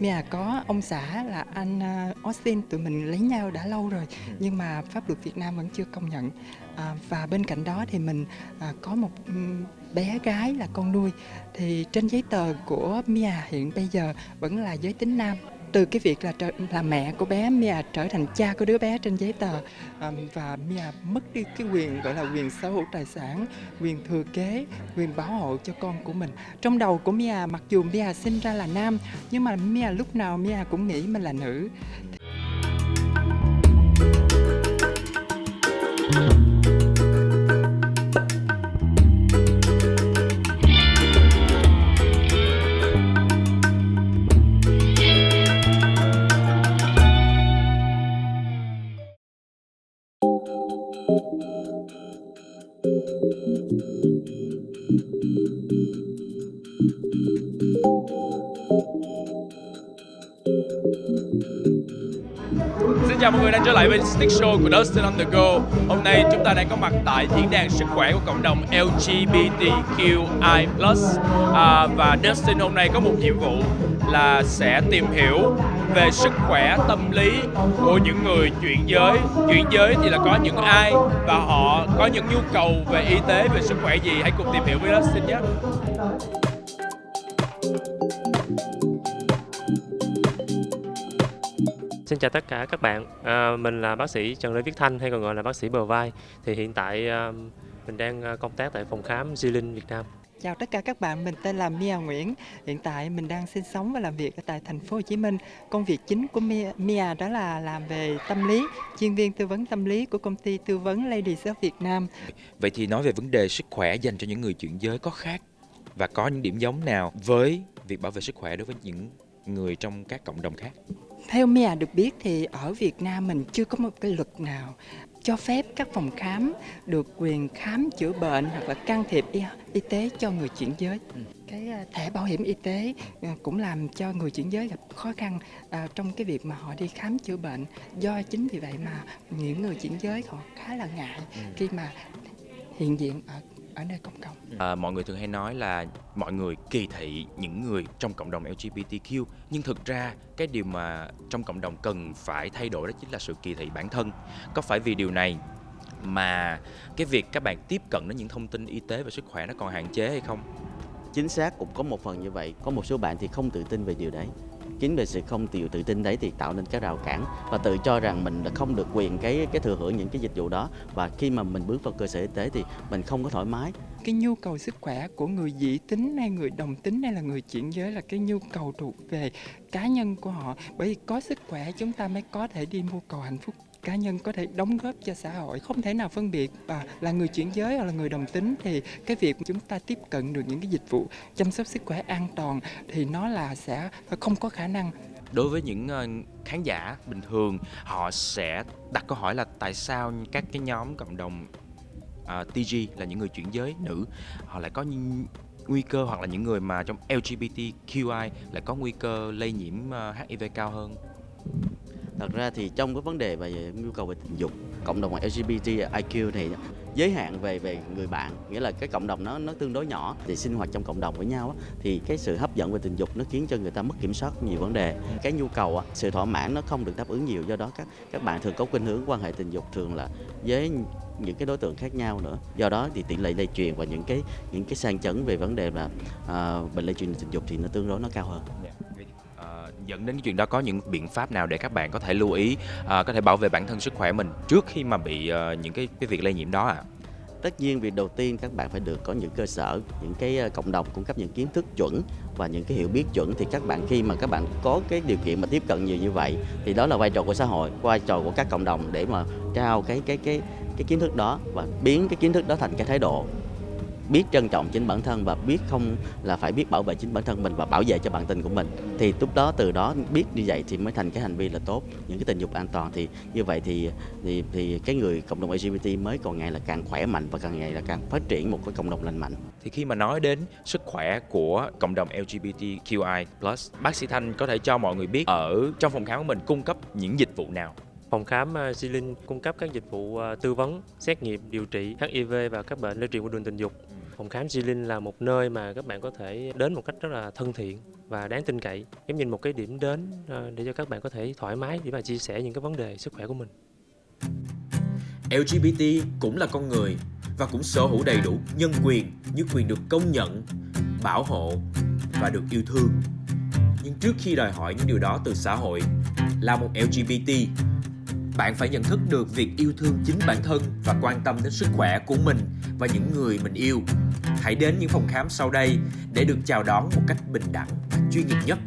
Mia có ông xã là anh Austin, tụi mình lấy nhau đã lâu rồi, nhưng mà pháp luật Việt Nam vẫn chưa công nhận. Và bên cạnh đó thì mình có một bé gái là con nuôi. Thì trên giấy tờ của Mia hiện bây giờ vẫn là giới tính nam. Từ cái việc là mẹ của bé, Mia trở thành cha của đứa bé trên giấy tờ, và Mia mất đi cái quyền gọi là quyền sở hữu tài sản, quyền thừa kế, quyền bảo hộ cho con của mình. Trong đầu của Mia, mặc dù Mia sinh ra là nam, nhưng mà Mia lúc nào Mia cũng nghĩ mình là nữ. Xin chào mọi người đang trở lại với Stick Show của Dustin on the Go. Hôm nay chúng ta đang có mặt tại diễn đàn sức khỏe của cộng đồng LGBTQI+. Và Dustin hôm nay có một nhiệm vụ là sẽ tìm hiểu về sức khỏe tâm lý của những người chuyển giới. Chuyển giới thì là có những ai và họ có những nhu cầu về y tế, về sức khỏe gì. Hãy cùng tìm hiểu với Dustin nhé. Xin chào tất cả các bạn, mình là bác sĩ Trần Lê Viết Thanh hay còn gọi là bác sĩ bờ vai. Thì hiện tại mình đang công tác tại phòng khám Zilin Việt Nam. Chào tất cả các bạn, mình tên là Mia Nguyễn. Hiện tại mình đang sinh sống và làm việc ở tại thành phố Hồ Chí Minh. Công việc chính của Mia đó là làm về tâm lý, chuyên viên tư vấn tâm lý của công ty tư vấn Ladies of Việt Nam. Vậy thì nói về vấn đề sức khỏe dành cho những người chuyển giới có khác và có những điểm giống nào với việc bảo vệ sức khỏe đối với những người trong các cộng đồng khác? Theo Mia được biết thì ở Việt Nam mình chưa có một cái luật nào cho phép các phòng khám được quyền khám chữa bệnh hoặc là can thiệp y tế cho người chuyển giới. Cái thẻ bảo hiểm y tế cũng làm cho người chuyển giới gặp khó khăn trong cái việc mà họ đi khám chữa bệnh. Do chính vì vậy mà những người chuyển giới họ khá là ngại khi mà hiện diện ở nơi công cộng. Mọi người thường hay nói là mọi người kỳ thị những người trong cộng đồng LGBTQ, nhưng thực ra cái điều mà trong cộng đồng cần phải thay đổi đó chính là sự kỳ thị bản thân. Có phải vì điều này mà cái việc các bạn tiếp cận đến những thông tin y tế và sức khỏe nó còn hạn chế hay không? Chính xác, cũng có một phần như vậy. Có một số bạn thì không tự tin về điều đấy. Chính vì sự không tự tin đấy thì tạo nên cái rào cản và tự cho rằng mình không được quyền cái thừa hưởng những cái dịch vụ đó, và khi mà mình bước vào cơ sở y tế thì mình không có thoải mái. Cái nhu cầu sức khỏe của người dị tính hay người đồng tính hay là người chuyển giới là cái nhu cầu thuộc về cá nhân của họ. Bởi vì có sức khỏe chúng ta mới có thể đi mưu cầu hạnh phúc cá nhân, có thể đóng góp cho xã hội. Không thể nào phân biệt là người chuyển giới hoặc là người đồng tính, thì cái việc chúng ta tiếp cận được những cái dịch vụ chăm sóc sức khỏe an toàn thì nó là sẽ không có khả năng. Đối với những khán giả bình thường, họ sẽ đặt câu hỏi là tại sao các cái nhóm cộng đồng TG là những người chuyển giới nữ họ lại có nguy cơ, hoặc là những người mà trong LGBTQI lại có nguy cơ lây nhiễm HIV cao hơn? Thật ra thì trong cái vấn đề về nhu cầu về tình dục, cộng đồng LGBTIQ thì giới hạn về người bạn, nghĩa là cái cộng đồng nó tương đối nhỏ, thì sinh hoạt trong cộng đồng với nhau thì cái sự hấp dẫn về tình dục nó khiến cho người ta mất kiểm soát nhiều vấn đề. Cái nhu cầu, sự thỏa mãn nó không được đáp ứng nhiều, do đó các bạn thường có khuynh hướng quan hệ tình dục thường là với những cái đối tượng khác nhau nữa. Do đó thì tỷ lệ lây truyền và những cái sang chấn về vấn đề là bệnh lây truyền tình dục thì nó tương đối nó cao hơn. Dẫn đến cái chuyện đó, có những biện pháp nào để các bạn có thể lưu ý, có thể bảo vệ bản thân sức khỏe mình trước khi mà bị những cái việc lây nhiễm đó ạ? Tất nhiên việc đầu tiên các bạn phải được có những cơ sở, những cái cộng đồng cung cấp những kiến thức chuẩn và những cái hiểu biết chuẩn, thì các bạn khi mà các bạn có cái điều kiện mà tiếp cận nhiều như vậy thì đó là vai trò của xã hội, vai trò của các cộng đồng để mà trao cái kiến thức đó và biến cái kiến thức đó thành cái thái độ biết trân trọng chính bản thân và biết không là phải biết bảo vệ chính bản thân mình và bảo vệ cho bản tình của mình. Thì lúc đó từ đó biết như vậy thì mới thành cái hành vi là tốt, những cái tình dục an toàn. Thì như vậy thì cái người cộng đồng LGBT mới còn ngày là càng khỏe mạnh và càng ngày là càng phát triển một cái cộng đồng lành mạnh. Thì khi mà nói đến sức khỏe của cộng đồng LGBTQI+, bác sĩ Thanh có thể cho mọi người biết ở trong phòng khám của mình cung cấp những dịch vụ nào? Phòng khám Zilin cung cấp các dịch vụ tư vấn, xét nghiệm, điều trị HIV và các bệnh lây truyền qua đường tình dục. phòng khám Jilin là một nơi mà các bạn có thể đến một cách rất là thân thiện và đáng tin cậy, giống như một cái điểm đến để cho các bạn có thể thoải mái để mà chia sẻ những cái vấn đề sức khỏe của mình. LGBT cũng là con người và cũng sở hữu đầy đủ nhân quyền như quyền được công nhận, bảo hộ và được yêu thương. Nhưng trước khi đòi hỏi những điều đó từ xã hội, là một LGBT, bạn phải nhận thức được việc yêu thương chính bản thân và quan tâm đến sức khỏe của mình và những người mình yêu. Hãy đến những phòng khám sau đây để được chào đón một cách bình đẳng và chuyên nghiệp nhất.